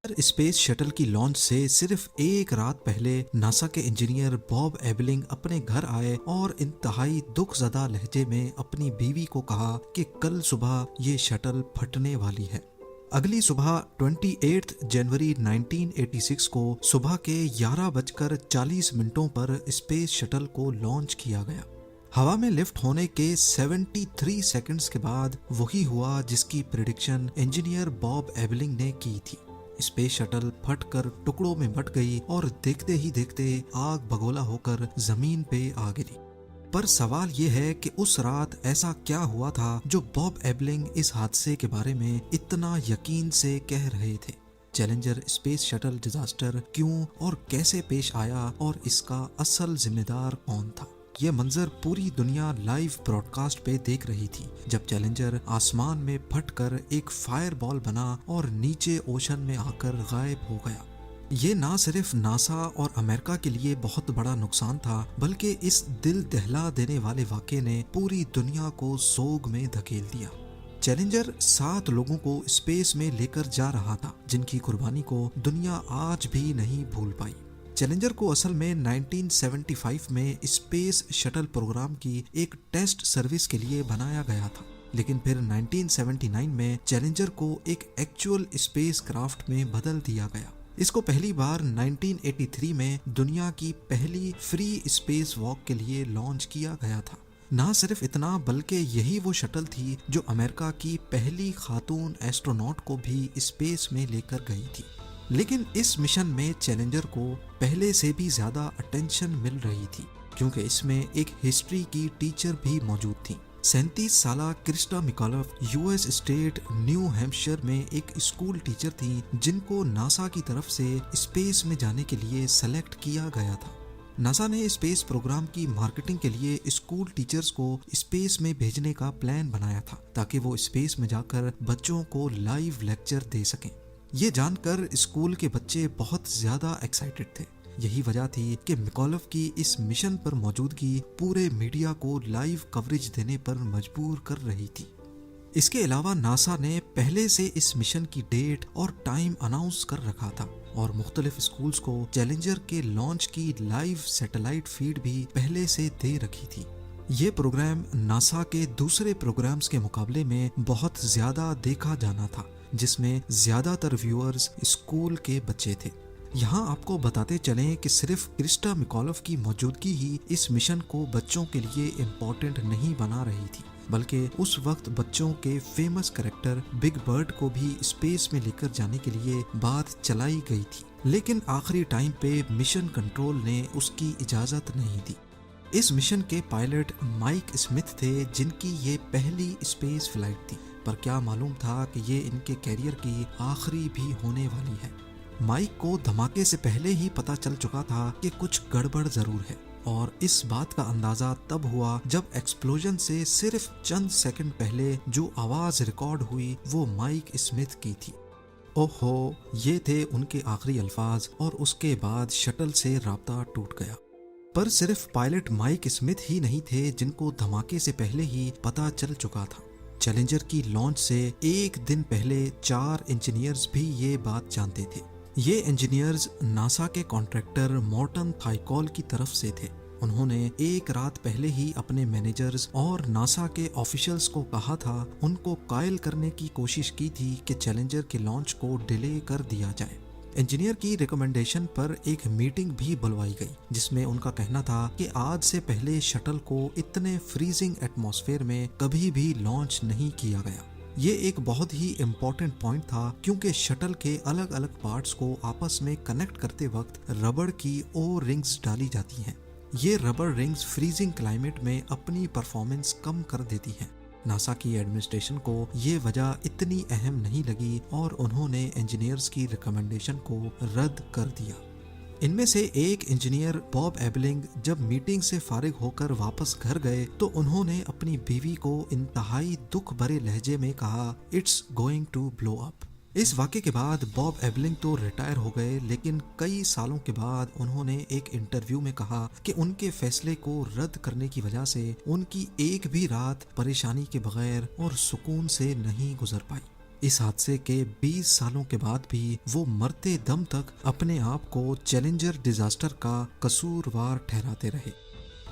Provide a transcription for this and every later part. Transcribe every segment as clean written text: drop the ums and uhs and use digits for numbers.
Space shuttle की launch से सिर्फ एक रात पहले नासा के इंजीनियर बॉब एबलिंग अपने घर आए और इंतहाई दुख ज़दा लहजे में अपनी बीवी को कहा कि कल सुबह ये शटल फटने वाली है। अगली सुबह 28 जनवरी 1986 को सुबह के 11:40 पर स्पेस शटल को लॉन्च किया गया। हवा में लिफ्ट होने के 73 सेकंड्स के बाद वही हुआ जिसकी प्रिडिक्शन इंजीनियर बॉब एबलिंग ने की थी। स्पेस शटल फटकर टुकड़ों में बट गई और देखते ही देखते आग बगोला होकर जमीन पे आ गिरी। पर सवाल ये है कि उस रात ऐसा क्या हुआ था जो बॉब एबलिंग इस हादसे के बारे में इतना यकीन से कह रहे थे। चैलेंजर स्पेस शटल डिजास्टर क्यों और कैसे पेश आया और इसका असल जिम्मेदार कौन था, ये मंजर पूरी दुनिया लाइव ब्रॉडकास्ट पे देख रही थी जब चैलेंजर आसमान में फटकर एक फायर बॉल बना और नीचे ओशन में आकर गायब हो गया। ये ना सिर्फ नासा और अमेरिका के लिए बहुत बड़ा नुकसान था, बल्कि इस दिल दहला देने वाले वाक़े ने पूरी दुनिया को सोग में धकेल दिया। चैलेंजर 7 लोगों को स्पेस में लेकर जा रहा था जिनकी कुर्बानी को दुनिया आज भी नहीं भूल पाई। चैलेंजर को असल में 1975 में स्पेस शटल प्रोग्राम की एक टेस्ट सर्विस के लिए बनाया गया था, लेकिन फिर 1979 में चैलेंजर को एक एक्चुअल स्पेस क्राफ्ट में बदल दिया गया। इसको पहली बार 1983 में दुनिया की पहली फ्री स्पेस वॉक के लिए लॉन्च किया गया था। ना सिर्फ इतना, बल्कि यही वो शटल थी जो अमेरिका की पहली खातून एस्ट्रोनॉट को भी स्पेस में लेकर गई थी। लेकिन इस मिशन में चैलेंजर को पहले से भी ज्यादा अटेंशन मिल रही थी क्योंकि इसमें एक हिस्ट्री की टीचर भी मौजूद थी। 37 साला Christa McAuliffe US state New Hampshire में एक स्कूल टीचर थी जिनको नासा की तरफ से स्पेस में जाने के लिए सेलेक्ट किया गया था। नासा ने स्पेस प्रोग्राम की मार्केटिंग के लिए स्कूल टीचर्स को स्पेस में भेजने का प्लान बनाया था ताकि वो स्पेस में जाकर बच्चों को लाइव लेक्चर दे सकें। ये जानकर स्कूल के बच्चे बहुत ज्यादा एक्साइटेड थे। यही वजह थी कि मिकॉलफ की इस मिशन पर मौजूदगी पूरे मीडिया को लाइव कवरेज देने पर मजबूर कर रही थी। इसके अलावा नासा ने पहले से इस मिशन की डेट और टाइम अनाउंस कर रखा था और मुख्तलिफ स्कूल्स को चैलेंजर के लॉन्च की लाइव सैटेलाइट फीड भी पहले से दे रखी थी। ये प्रोग्राम नासा के दूसरे प्रोग्राम्स के मुकाबले में बहुत ज्यादा देखा जाना था, जिसमें ज्यादातर व्यूअर्स स्कूल के बच्चे थे। यहाँ आपको बताते चलें कि सिर्फ क्रिस्टा मिकॉलफ की मौजूदगी ही इस मिशन को बच्चों के लिए इम्पोर्टेंट नहीं बना रही थी, बल्कि उस वक्त बच्चों के फेमस कैरेक्टर बिग बर्ड को भी स्पेस में लेकर जाने के लिए बात चलाई गई थी। लेकिन आखिरी टाइम पे मिशन कंट्रोल ने उसकी इजाजत नहीं दी। इस मिशन के पायलट माइक स्मिथ थे जिनकी ये पहली स्पेस फ्लाइट थी, पर क्या मालूम था कि ये इनके कैरियर की आखिरी भी होने वाली है। माइक को धमाके से पहले ही पता चल चुका था कि कुछ गड़बड़ जरूर है और इस बात का अंदाजा तब हुआ जब एक्सप्लोजन से सिर्फ चंद सेकंड पहले जो आवाज रिकॉर्ड हुई वो माइक स्मिथ की थी। ओहो, ये थे उनके आखिरी अल्फाज और उसके बाद शटल से राब्ता टूट गया। पर सिर्फ पायलट माइक स्मिथ ही नहीं थे जिनको धमाके से पहले ही पता चल चुका था। चैलेंजर की लॉन्च से एक दिन पहले 4 इंजीनियर्स भी ये बात जानते थे। ये इंजीनियर्स नासा के कॉन्ट्रैक्टर मॉर्टन थाइकॉल की तरफ से थे। उन्होंने एक रात पहले ही अपने मैनेजर्स और नासा के ऑफिशियल्स को कहा था, उनको कायल करने की कोशिश की थी कि चैलेंजर के लॉन्च को डिले कर दिया जाए। इंजीनियर की रिकमेंडेशन पर एक मीटिंग भी बुलवाई गई जिसमें उनका कहना था कि आज से पहले शटल को इतने फ्रीजिंग एटमॉस्फेयर में कभी भी लॉन्च नहीं किया गया। ये एक बहुत ही इम्पोर्टेंट पॉइंट था क्योंकि शटल के अलग अलग पार्ट्स को आपस में कनेक्ट करते वक्त रबड़ की ओ रिंग्स डाली जाती हैं। ये रबड़ रिंग्स फ्रीजिंग क्लाइमेट में अपनी परफॉर्मेंस कम कर देती हैं। नासा की एडमिनिस्ट्रेशन को ये वजह इतनी अहम नहीं लगी और उन्होंने इंजीनियर्स की रिकमेंडेशन को रद्द कर दिया। इनमें से एक इंजीनियर बॉब एबलिंग जब मीटिंग से फारिग होकर वापस घर गए तो उन्होंने अपनी बीवी को इंतहाई दुख भरे लहजे में कहा, it's going to blow up. इस वाक़े के बाद बॉब एबलिंग तो रिटायर हो गए, लेकिन कई सालों के बाद उन्होंने एक इंटरव्यू में कहा कि उनके फैसले को रद्द करने की वजह से उनकी एक भी रात परेशानी के बगैर और सुकून से नहीं गुजर पाई। इस हादसे के 20 सालों के बाद भी वो मरते दम तक अपने आप को चैलेंजर डिजास्टर का कसूरवार ठहराते रहे।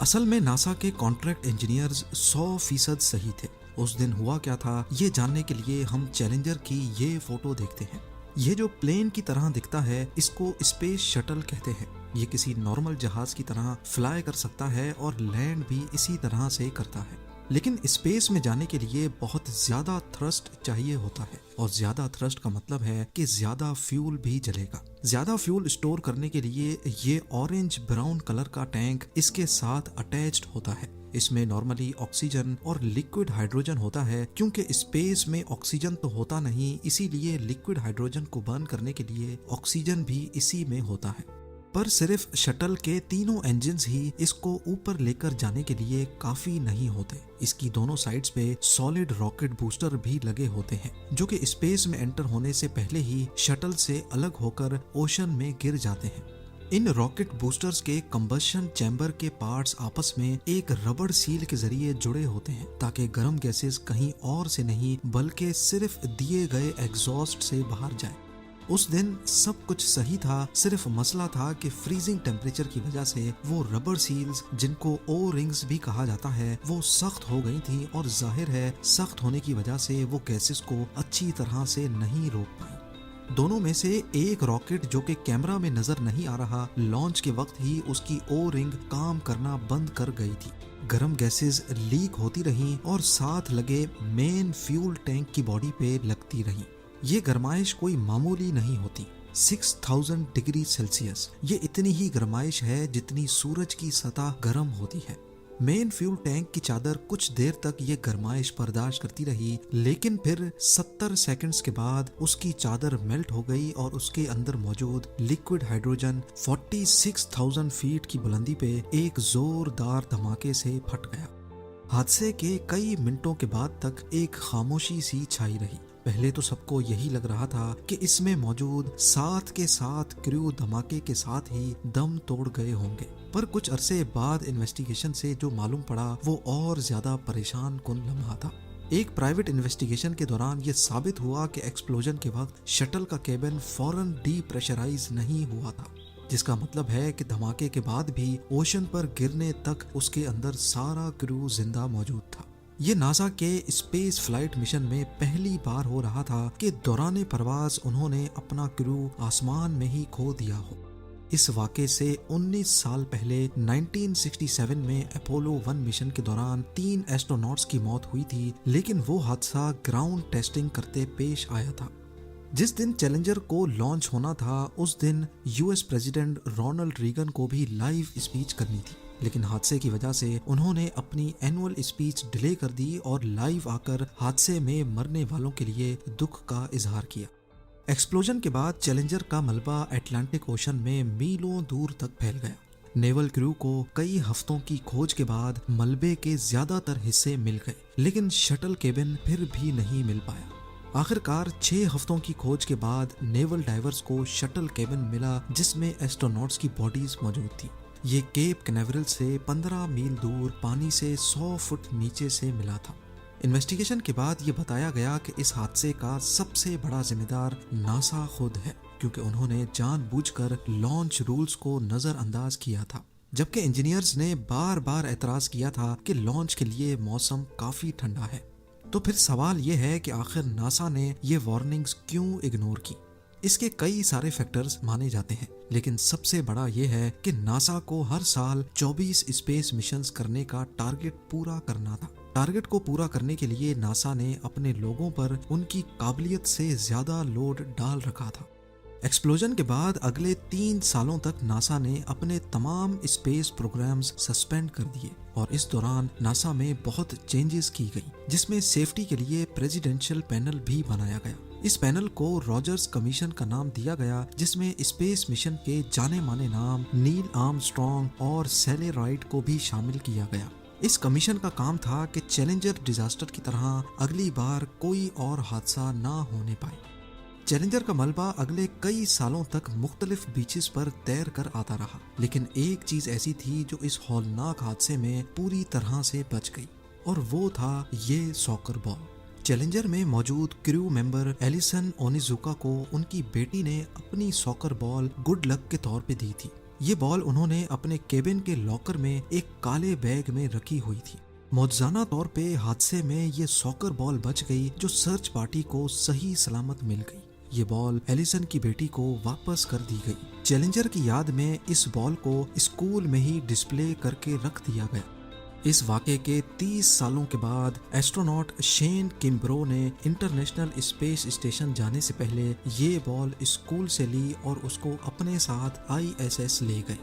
असल में नासा के कॉन्ट्रैक्ट इंजीनियर्स 100% सही थे। उस दिन हुआ क्या था, ये जानने के लिए हम चैलेंजर की ये फोटो देखते हैं। ये जो प्लेन की तरह दिखता है, इसको स्पेस शटल कहते हैं। ये किसी नॉर्मल जहाज की तरह फ्लाई कर सकता है और लैंड भी इसी तरह से करता है। लेकिन स्पेस में जाने के लिए बहुत ज्यादा थ्रस्ट चाहिए होता है, और ज्यादा थ्रस्ट का मतलब है कि ज्यादा फ्यूल भी जलेगा। ज्यादा फ्यूल स्टोर करने के लिए ये ऑरेंज ब्राउन कलर का टैंक इसके साथ अटैच्ड होता है। इसमें नॉर्मली ऑक्सीजन और लिक्विड हाइड्रोजन होता है। क्योंकि स्पेस में ऑक्सीजन तो होता नहीं, इसीलिए लिक्विड हाइड्रोजन को बर्न करने के लिए ऑक्सीजन भी इसी में होता है। पर सिर्फ शटल के तीनों इंजन्स ही इसको ऊपर लेकर जाने के लिए काफी नहीं होते। इसकी दोनों साइड्स पे सॉलिड रॉकेट बूस्टर भी लगे होते हैं, जो कि स्पेस में एंटर होने से पहले ही शटल से अलग होकर ओशन में गिर जाते हैं। इन रॉकेट बूस्टर्स के कंबशन चैम्बर के पार्ट्स आपस में एक रबड़ सील के जरिए जुड़े होते हैं, ताकि गर्म गैसेस कहीं और से नहीं बल्कि सिर्फ दिए गए एग्जॉस्ट से बाहर जाए। उस दिन सब कुछ सही था, सिर्फ मसला था कि फ्रीजिंग टेम्परेचर की वजह से वो रबर सील्स, जिनको ओ रिंग्स भी कहा जाता है, वो सख्त हो गई थी, और जाहिर है सख्त होने की वजह से वो गैसेस को अच्छी तरह से नहीं रोक पाई। दोनों में से एक रॉकेट, जो कि कैमरा में नजर नहीं आ रहा, लॉन्च के वक्त ही उसकी ओ रिंग काम करना बंद कर गई थी। गर्म गैसेस लीक होती रहीं और साथ लगे मेन फ्यूल टैंक की बॉडी पे लगती रहीं। ये गर्माइश कोई मामूली नहीं होती। 6000 डिग्री सेल्सियस, ये इतनी ही गर्माइश है जितनी सूरज की सतह गर्म होती है। मेन फ्यूल टैंक की चादर कुछ देर तक ये गर्माइश बर्दाश्त करती रही, लेकिन फिर 70 सेकंड्स के बाद उसकी चादर मेल्ट हो गई और उसके अंदर मौजूद लिक्विड हाइड्रोजन 46,000 फीट की बुलंदी पे एक जोरदार धमाके से फट गया। हादसे के कई मिनटों के बाद तक एक खामोशी सी छाई रही। पहले तो सबको यही लग रहा था कि इसमें मौजूद 7 के 7 क्रू धमाके के साथ ही दम तोड़ गए होंगे। पर कुछ अरसे बाद इन्वेस्टिगेशन से जो मालूम पड़ा, वो और ज्यादा परेशान कुन लम्हा था। एक प्राइवेट इन्वेस्टिगेशन के दौरान ये साबित हुआ कि एक्सप्लोजन के वक्त शटल का केबिन फौरन डीप्रेशराइज नहीं हुआ था, जिसका मतलब है कि धमाके के बाद भी ओशन पर गिरने तक उसके अंदर सारा क्रू जिंदा मौजूद था। ये नासा के स्पेस फ्लाइट मिशन में पहली बार हो रहा था कि दौरान परवाज उन्होंने अपना क्रू आसमान में ही खो दिया हो। इस वाक़े से 19 साल पहले 1967 में अपोलो 1 मिशन के दौरान 3 एस्ट्रोनॉट्स की मौत हुई थी, लेकिन वो हादसा ग्राउंड टेस्टिंग करते पेश आया था। जिस दिन चैलेंजर को लॉन्च होना था, उस दिन यूएस प्रेसिडेंट रोनाल्ड रीगन को भी लाइव स्पीच करनी थी, लेकिन हादसे की वजह से उन्होंने अपनी एनुअल स्पीच डिले कर दी और लाइव आकर हादसे में मरने वालों के लिए दुख का इजहार किया। एक्सप्लोजन के बाद चैलेंजर का मलबा अटलांटिक ओशन में मीलों दूर तक फैल गया। नेवल क्रू को कई हफ्तों की खोज के बाद मलबे के ज्यादातर हिस्से मिल गए, लेकिन शटल केबिन फिर भी नहीं मिल पाया। आखिरकार 6 हफ्तों की खोज के बाद नेवल डाइवर्स को शटल केबिन मिला, जिसमें एस्ट्रोनॉट्स की बॉडीज मौजूद थी। ये केप कैनावरल से 15 मील दूर पानी से 100 फुट नीचे से मिला था। इन्वेस्टिगेशन के बाद ये बताया गया कि इस हादसे का सबसे बड़ा जिम्मेदार नासा खुद है, क्योंकि उन्होंने जानबूझकर लॉन्च रूल्स को नजरअंदाज किया था, जबकि इंजीनियर्स ने बार बार एतराज किया था कि लॉन्च के लिए मौसम काफी ठंडा है। तो फिर सवाल ये है कि आखिर नासा ने ये वार्निंग्स क्यों इग्नोर की। इसके कई सारे फैक्टर्स माने जाते हैं, लेकिन सबसे बड़ा ये है कि नासा को हर साल 24 स्पेस मिशंस करने का टारगेट पूरा करना था। टारगेट को पूरा करने के लिए नासा ने अपने लोगों पर उनकी काबिलियत से ज्यादा लोड डाल रखा था। एक्सप्लोजन के बाद अगले 3 सालों तक नासा ने अपने तमाम स्पेस प्रोग्राम्स सस्पेंड कर दिए, और इस दौरान नासा में बहुत चेंजेस की गई, जिसमें सेफ्टी के लिए प्रेसिडेंशियल पैनल भी बनाया गया। इस पैनल को रॉजर्स कमीशन का नाम दिया गया, जिसमें स्पेस मिशन के जाने माने नाम नील आर्मस्ट्रॉन्ग और सैली राइड को भी शामिल किया गया। इस कमीशन का काम था कि चैलेंजर डिजास्टर की तरह अगली बार कोई और हादसा ना होने पाए। चैलेंजर का मलबा अगले कई सालों तक मुख्तलिफ बीचेस पर तैर कर आता रहा, लेकिन एक चीज ऐसी थी जो इस हौलनाक हादसे में पूरी तरह से बच गई, और वो था ये सॉकर बॉल। चैलेंजर में मौजूद क्रू मेंबर एलिसन ओनिजुका को उनकी बेटी ने अपनी सॉकर बॉल गुड लक के तौर पे दी थी। ये बॉल उन्होंने अपने केबिन के लॉकर में एक काले बैग में रखी हुई थी। मौजूदा तौर पे हादसे में ये सॉकर बॉल बच गई, जो सर्च पार्टी को सही सलामत मिल गई। ये बॉल एलिसन की बेटी को वापस कर दी गई। चैलेंजर की याद में इस बॉल को स्कूल में ही डिस्प्ले करके रख दिया गया। इस वाक़े के 30 सालों के बाद एस्ट्रोनॉट शेन किम्ब्रो ने इंटरनेशनल स्पेस स्टेशन जाने से पहले ये बॉल स्कूल से ली और उसको अपने साथ ISS ले गए।